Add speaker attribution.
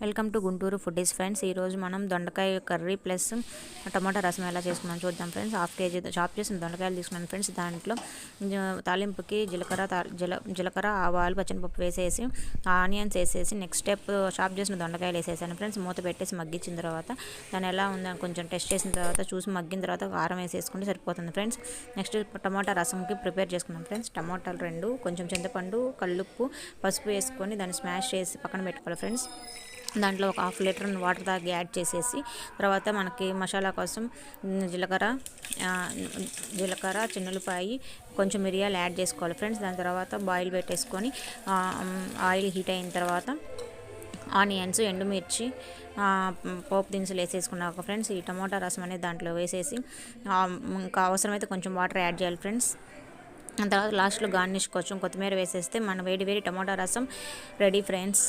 Speaker 1: Welcome to Guntur foodies friends. ఈరోజు మనం దొండకాయ కర్రీ ప్లస్ టమాటా రసం ఎలా చేసుకున్నాం చూద్దాం ఫ్రెండ్స్. హాఫ్ కేజీ చాప్ చేసిన దొండకాయలు తీసుకున్నాను ఫ్రెండ్స్. దాంట్లో తాలింపుకి జీలకర్ర ఆవాలు పచ్చనిపప్పు వేసేసి ఆనియన్స్ వేసేసి నెక్స్ట్ స్టెప్ చాప్ చేసిన దొండకాయలు వేసేసాను ఫ్రెండ్స్. మూత పెట్టేసి మగ్గించిన తర్వాత దాన్ని ఎలా ఉందని కొంచెం టెస్ట్ చేసిన తర్వాత చూసి మగ్గిన తర్వాత కారం వేసేసుకుంటే సరిపోతుంది ఫ్రెండ్స్. నెక్స్ట్ టమాటా రసంకి ప్రిపేర్ చేసుకున్నాం ఫ్రెండ్స్. టమాటాలు 2, కొంచెం చింతపండు, కల్లుప్పు, పసుపు వేసుకొని దాన్ని స్మాష్ చేసి పక్కన పెట్టుకోవాలి ఫ్రెండ్స్. దాంట్లో ఒక హాఫ్ లీటర్ వాటర్ దాకా యాడ్ చేసేసి తర్వాత మనకి మసాలా కోసం జీలకర్ర చిన్నులపాయి కొంచెం మిరియాలు యాడ్ చేసుకోవాలి ఫ్రెండ్స్. దాని తర్వాత బాయిల్ పెట్టేసుకొని ఆయిల్ హీట్ అయిన తర్వాత ఆనియన్స్, ఎండుమిర్చి, పోపు దినుసులు వేసేసుకున్నాక ఫ్రెండ్స్ ఈ టమాటా రసం అనేది దాంట్లో వేసేసి ఇంకా అవసరమైతే కొంచెం వాటర్ యాడ్ చేయాలి ఫ్రెండ్స్. తర్వాత లాస్ట్లో గార్నిష్ కొంచెం కొత్తిమీర వేసేస్తే మన వేడి టమాటా రసం రెడీ ఫ్రెండ్స్.